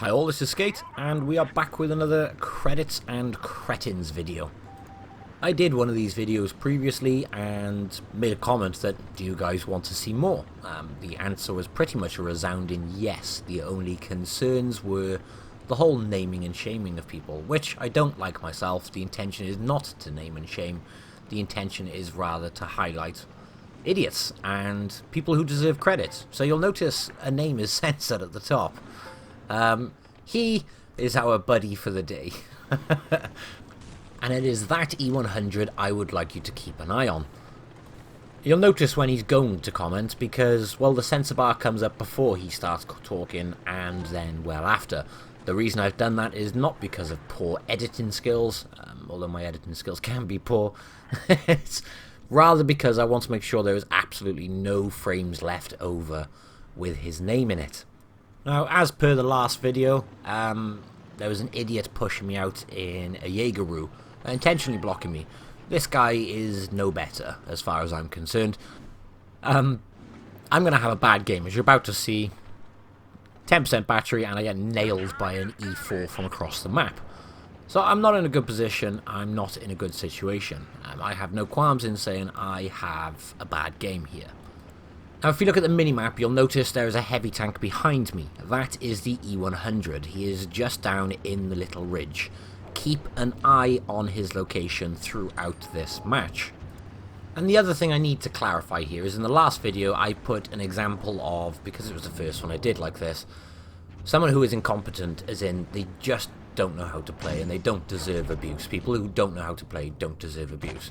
Hi all, this is Skate, and we are back with another Credits and Cretins video. I did one of these videos previously and made a comment that, do you guys want to see more? The answer was pretty much a resounding yes. The only concerns were the whole naming and shaming of people, which I don't like myself. The intention is not to name and shame. The intention is rather to highlight idiots and people who deserve credit. So you'll notice a name is censored at the top. He is our buddy for the day. And it is that E100 I would like you to keep an eye on. You'll notice when he's going to comment because, well, the censor bar comes up before he starts talking and then, well, after. The reason I've done that is not because of poor editing skills, although my editing skills can be poor. It's rather because I want to make sure there is absolutely no frames left over with his name in it. Now, as per the last video, there was an idiot pushing me out in a Jaegeru, intentionally blocking me. This guy is no better, as far as I'm concerned. I'm going to have a bad game, as you're about to see. 10% battery, and I get nailed by an E4 from across the map. So I'm not in a good position, I'm not in a good situation. I have no qualms in saying I have a bad game here. Now, if you look at the minimap, you'll notice there is a heavy tank behind me. That is the E100. He is just down in the little ridge. Keep an eye on his location throughout this match. And the other thing I need to clarify here is in the last video I put an example of, because it was the first one I did like this, someone who is incompetent, as in they just don't know how to play and they don't deserve abuse. People who don't know how to play don't deserve abuse.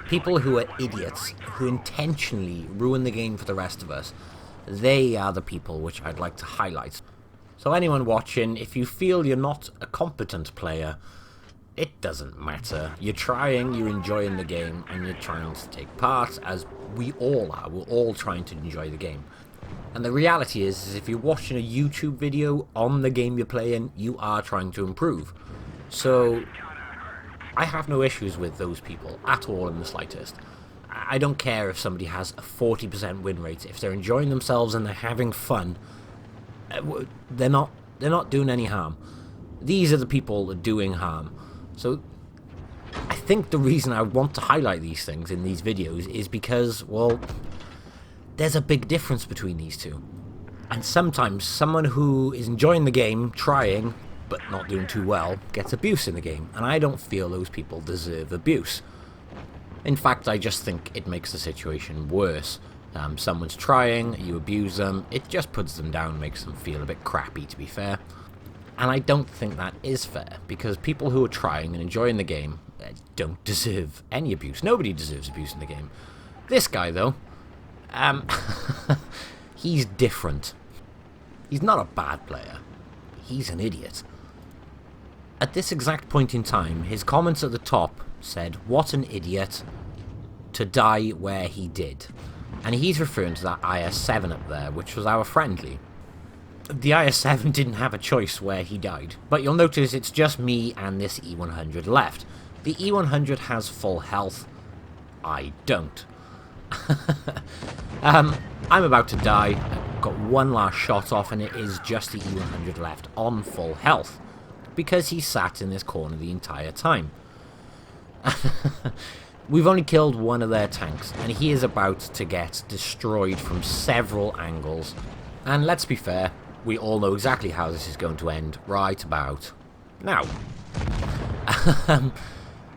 People who are idiots, who intentionally ruin the game for the rest of us, they are the people which I'd like to highlight. So anyone watching, if you feel you're not a competent player, it doesn't matter. You're trying, you're enjoying the game, and you're trying to take part, as we all are. We're all trying to enjoy the game. And the reality is if you're watching a YouTube video on the game you're playing, you are trying to improve. So I have no issues with those people at all in the slightest. I don't care if somebody has a 40% win rate. If they're enjoying themselves and they're having fun, they're not doing any harm. These are the people that are doing harm. So I think the reason I want to highlight these things in these videos is because, well, there's a big difference between these two. And sometimes someone who is enjoying the game, trying, but not doing too well, gets abuse in the game. And I don't feel those people deserve abuse. In fact, I just think it makes the situation worse. Someone's trying, you abuse them, it just puts them down, makes them feel a bit crappy, to be fair. And I don't think that is fair, because people who are trying and enjoying the game don't deserve any abuse. Nobody deserves abuse in the game. This guy, though, he's different. He's not a bad player. He's an idiot. At this exact point in time, his comments at the top said, "What an idiot to die where he did." And he's referring to that IS-7 up there, which was our friendly. The IS-7 didn't have a choice where he died, but you'll notice it's just me and this E100 left. The E100 has full health. I don't. I'm about to die. I've got one last shot off, and it is just the E100 left on full health, because he sat in this corner the entire time. We've only killed one of their tanks, and he is about to get destroyed from several angles. And let's be fair, we all know exactly how this is going to end right about now.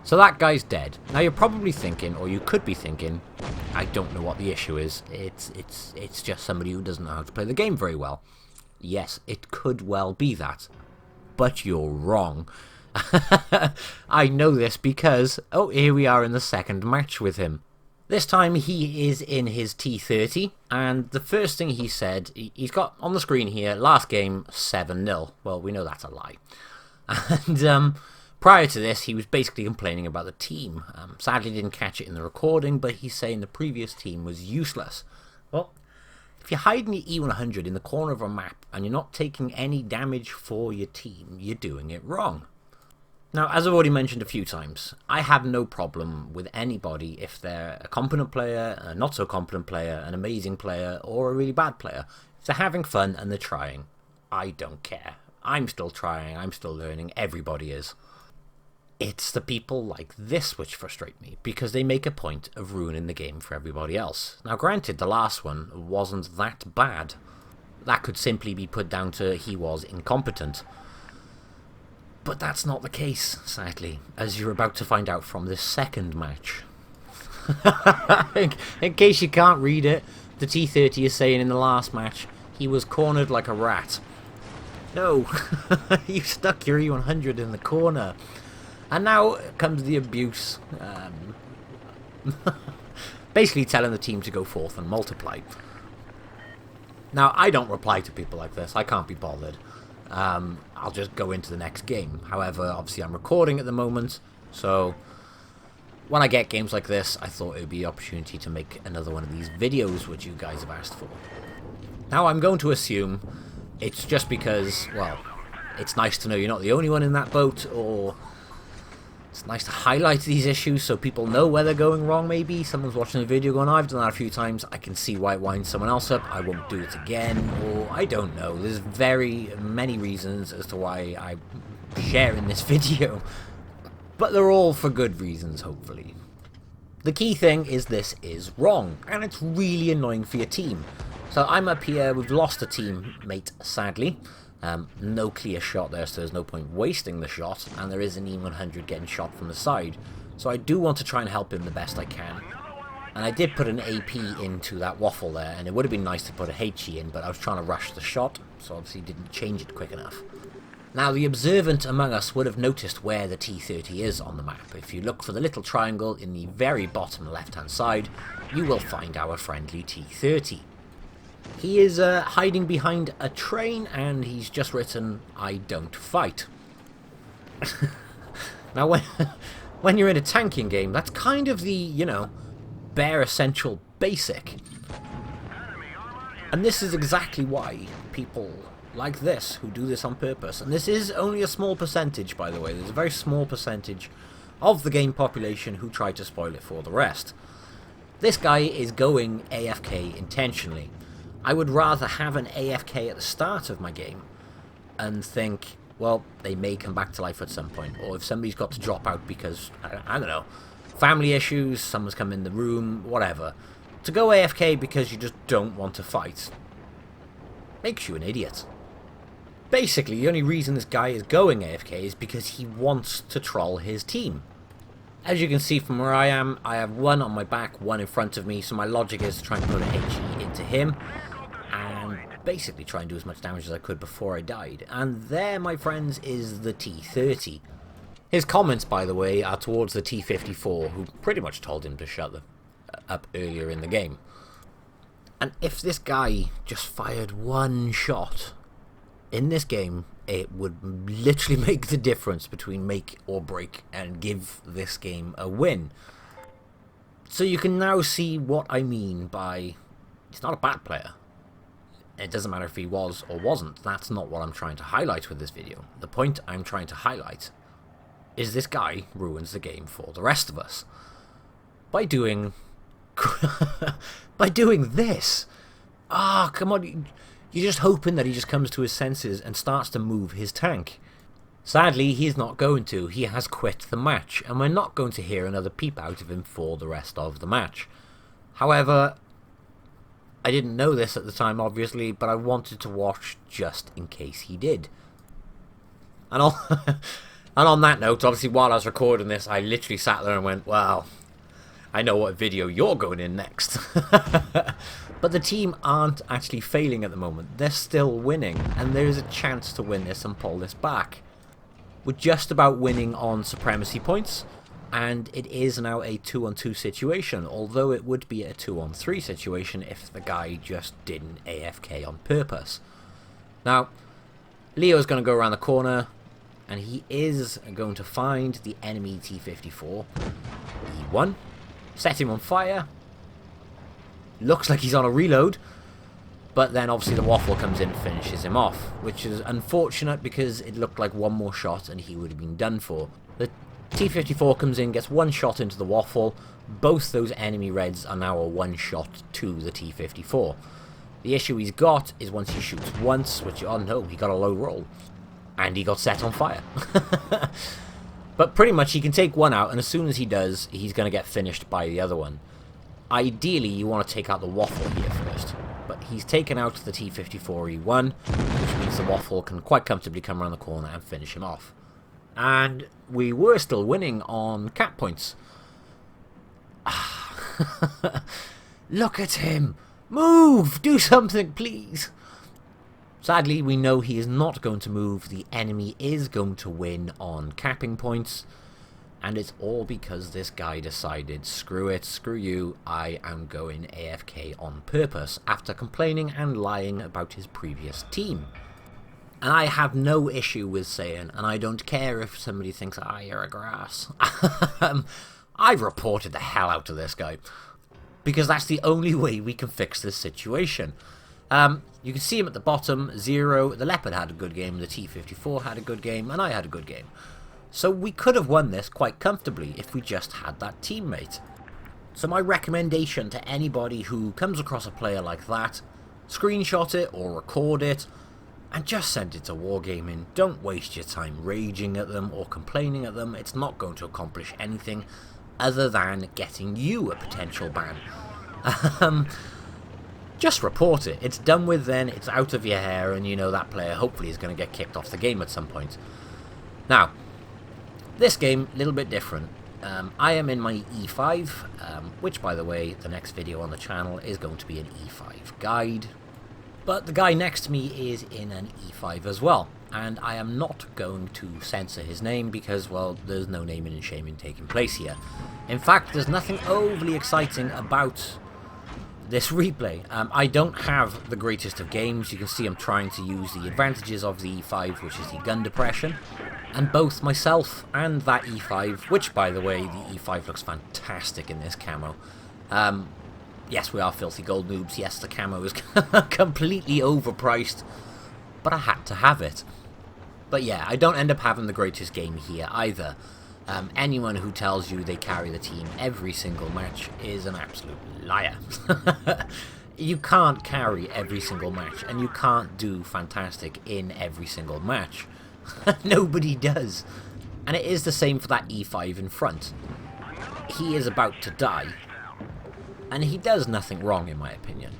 So that guy's dead. Now you're probably thinking, or you could be thinking, I don't know what the issue is. It's just somebody who doesn't know how to play the game very well. Yes, it could well be that. But you're wrong. I know this because, oh, here we are in the second match with him. This time he is in his T30, and the first thing he said, he's got on the screen here, last game 7-0. Well, we know that's a lie. And prior to this, he was basically complaining about the team. Sadly didn't catch it in the recording, but he's saying the previous team was useless. Well, if you're hiding your E100 in the corner of a map and you're not taking any damage for your team, you're doing it wrong. Now, as I've already mentioned a few times, I have no problem with anybody if they're a competent player, a not so competent player, an amazing player, or a really bad player. If they're having fun and they're trying, I don't care. I'm still trying, I'm still learning, everybody is. It's the people like this which frustrate me, because they make a point of ruining the game for everybody else. Now granted, the last one wasn't that bad. That could simply be put down to he was incompetent. But that's not the case, sadly, as you're about to find out from this second match. In case you can't read it, the T30 is saying in the last match, he was cornered like a rat. No, you stuck your E100 in the corner. And now comes the abuse. Basically telling the team to go forth and multiply. Now, I don't reply to people like this. I can't be bothered. I'll just go into the next game. However, obviously I'm recording at the moment, so when I get games like this, I thought it would be an opportunity to make another one of these videos which you guys have asked for. Now, I'm going to assume it's just because, well, it's nice to know you're not the only one in that boat, or it's nice to highlight these issues so people know where they're going wrong, maybe. Someone's watching the video going, I've done that a few times, I can see why it winds someone else up, I won't do it again, or I don't know. There's very many reasons as to why I'm sharing this video, but they're all for good reasons, hopefully. The key thing is this is wrong, and it's really annoying for your team. So I'm up here, we've lost a teammate, sadly. No clear shot there, so there's no point wasting the shot, and there is an E100 getting shot from the side. So I do want to try and help him the best I can. And I did put an AP into that waffle there, and it would have been nice to put a HE in, but I was trying to rush the shot, so obviously didn't change it quick enough. Now, the observant among us would have noticed where the T30 is on the map. If you look for the little triangle in the very bottom left-hand side, you will find our friendly T30. He is hiding behind a train, and he's just written, I don't fight. Now, when you're in a tanking game, that's kind of the, you know, bare essential basic. And this is exactly why people like this, who do this on purpose, and this is only a small percentage, by the way, there's a very small percentage of the game population who try to spoil it for the rest. This guy is going AFK intentionally. I would rather have an AFK at the start of my game and think, well, they may come back to life at some point, or if somebody's got to drop out because, I don't know, family issues, someone's come in the room, whatever. To go AFK because you just don't want to fight makes you an idiot. Basically, the only reason this guy is going AFK is because he wants to troll his team. As you can see from where I am, I have one on my back, one in front of me, so my logic is to try and put a HE into him, and basically try and do as much damage as I could before I died. And there, my friends, is the T30. His comments, by the way, are towards the T54, who pretty much told him to shut up earlier in the game. And if this guy just fired one shot in this game, it would literally make the difference between make or break and give this game a win. So you can now see what I mean by, he's not a bad player. It doesn't matter if he was or wasn't. That's not what I'm trying to highlight with this video. The point I'm trying to highlight is this guy ruins the game for the rest of us. By doing this. Ah, come on. You're just hoping that he just comes to his senses and starts to move his tank. Sadly, he's not going to. He has quit the match, and we're not going to hear another peep out of him for the rest of the match. However, I didn't know this at the time, obviously, but I wanted to watch just in case he did. And on that note, obviously, while I was recording this, I literally sat there and went, wow, I know what video you're going in next. But the team aren't actually failing at the moment. They're still winning, and there is a chance to win this and pull this back. We're just about winning on supremacy points, and it is now a 2-on-2 situation, although it would be a 2-on-3 situation if the guy just didn't AFK on purpose. Now, Leo's going to go around the corner, and he is going to find the enemy T54. E1. Set him on fire. Looks like he's on a reload, but then obviously the waffle comes in and finishes him off, which is unfortunate because it looked like one more shot and he would have been done for. The T54 comes in, gets one shot into the waffle. Both those enemy reds are now a one shot to the T54. The issue he's got is once he shoots once, which, oh no, he got a low roll. And he got set on fire. But pretty much he can take one out, and as soon as he does, he's going to get finished by the other one. Ideally, you want to take out the waffle here first. But he's taken out the T-54E1, which means the waffle can quite comfortably come around the corner and finish him off. And we were still winning on cap points. Look at him! Move! Do something, please! Sadly, we know he is not going to move. The enemy is going to win on capping points. And it's all because this guy decided, screw it, screw you, I am going AFK on purpose, after complaining and lying about his previous team. And I have no issue with saying, and I don't care if somebody thinks, you're a grass. I've reported the hell out of this guy. Because that's the only way we can fix this situation. You can see him at the bottom, 0. The Leopard had a good game, the T-54 had a good game, and I had a good game. So we could have won this quite comfortably if we just had that teammate. So my recommendation to anybody who comes across a player like that, screenshot it or record it, and just send it to Wargaming. Don't waste your time raging at them or complaining at them. It's not going to accomplish anything other than getting you a potential ban. Just report it. It's done with then, it's out of your hair, and you know that player hopefully is going to get kicked off the game at some point. Now, this game, a little bit different. I am in my E5, which by the way, the next video on the channel is going to be an E5 guide. But the guy next to me is in an E5 as well, and I am not going to censor his name because, well, there's no naming and shaming taking place here. In fact, there's nothing overly exciting about this replay. I don't have the greatest of games. You can see I'm trying to use the advantages of the E5, which is the gun depression, and both myself and that E5, which by the way, the E5 looks fantastic in this camo. Yes, we are filthy gold noobs. Yes, the camo is completely overpriced, but I had to have it. But yeah, I don't end up having the greatest game here either. Anyone who tells you they carry the team every single match is an absolute liar. You can't carry every single match, and you can't do fantastic in every single match. Nobody does. And it is the same for that E5 in front. He is about to die, and he does nothing wrong in my opinion.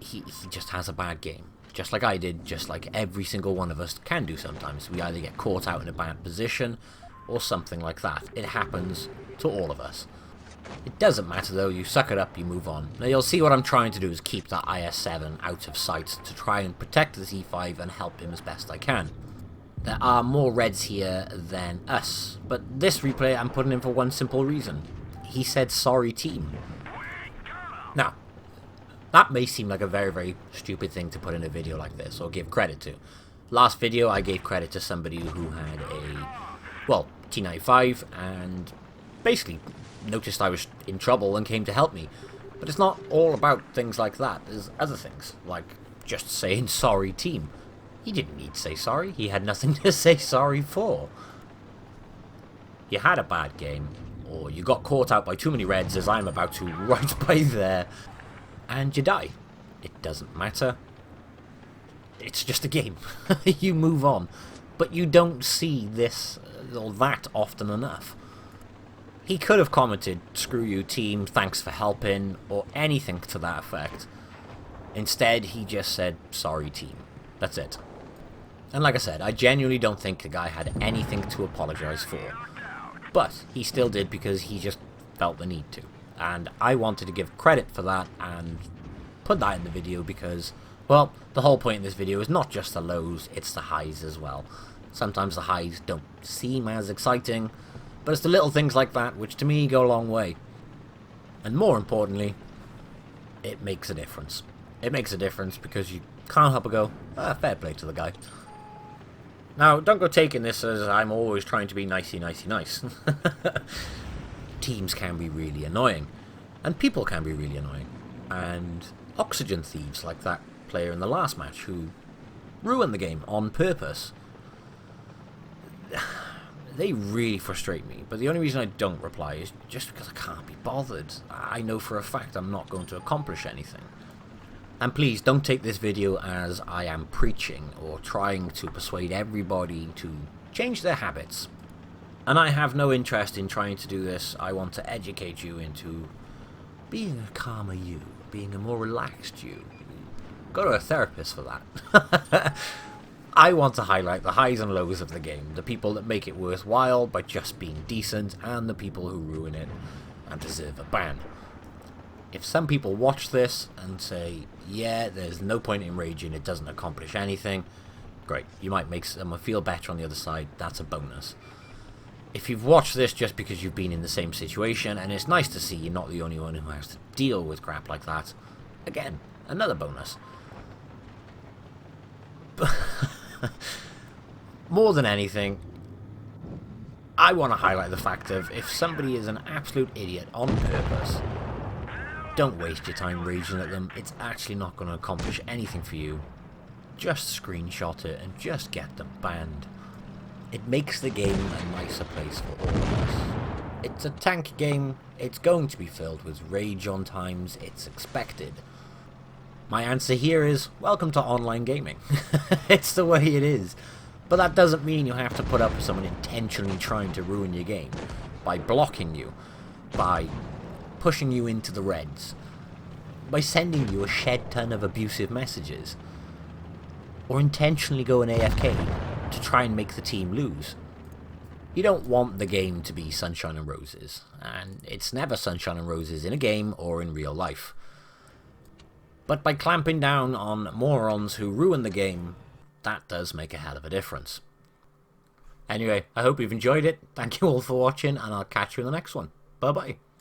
He just has a bad game. Just like I did, just like every single one of us can do sometimes. We either get caught out in a bad position, or something like that. It happens to all of us. It doesn't matter though, you suck it up, you move on. Now you'll see what I'm trying to do is keep that IS-7 out of sight to try and protect this E5 and help him as best I can. There are more reds here than us, but this replay I'm putting in for one simple reason. He said sorry team. Now, that may seem like a very, very stupid thing to put in a video like this, or give credit to. Last video I gave credit to somebody who had a, well, T95, and basically noticed I was in trouble and came to help me. But it's not all about things like that. There's other things, like just saying sorry team. He didn't need to say sorry. He had nothing to say sorry for. You had a bad game, or you got caught out by too many reds, as I'm about to right by there, and you die. It doesn't matter. It's just a game. You move on. But you don't see this or that often enough. He could have commented, screw you team, thanks for helping, or anything to that effect. Instead, he just said, sorry team. That's it. And like I said, I genuinely don't think the guy had anything to apologize for. But he still did because he just felt the need to. And I wanted to give credit for that and put that in the video because, well, the whole point in this video is not just the lows, it's the highs as well. Sometimes the highs don't seem as exciting, but it's the little things like that which to me go a long way. And more importantly, it makes a difference. It makes a difference because you can't help but go, fair play to the guy. Now, don't go taking this as I'm always trying to be nicey, nicey, nice. Teams can be really annoying, and people can be really annoying, and oxygen thieves like that player in the last match who ruined the game on purpose. They really frustrate me, but the only reason I don't reply is just because I can't be bothered. I know for a fact I'm not going to accomplish anything. And please don't take this video as I am preaching or trying to persuade everybody to change their habits. And I have no interest in trying to do this. I want to educate you into being a calmer you, being a more relaxed you. Go to a therapist for that. I want to highlight the highs and lows of the game, the people that make it worthwhile by just being decent, and the people who ruin it and deserve a ban. If some people watch this and say, yeah, there's no point in raging, it doesn't accomplish anything, great, you might make someone feel better on the other side, that's a bonus. If you've watched this just because you've been in the same situation, and it's nice to see you're not the only one who has to deal with crap like that, again, another bonus. More than anything, I want to highlight the fact of if somebody is an absolute idiot on purpose, don't waste your time raging at them. It's actually not going to accomplish anything for you. Just screenshot it and just get them banned. It makes the game a nicer place for all of us. It's a tank game. It's going to be filled with rage on times. It's expected. My answer here is, welcome to online gaming. It's the way it is. But that doesn't mean you have to put up with someone intentionally trying to ruin your game. By blocking you. By pushing you into the reds. By sending you a shed ton of abusive messages. Or intentionally going AFK to try and make the team lose. You don't want the game to be sunshine and roses. And it's never sunshine and roses in a game or in real life. But by clamping down on morons who ruin the game, that does make a hell of a difference. Anyway, I hope you've enjoyed it. Thank you all for watching, and I'll catch you in the next one. Bye bye.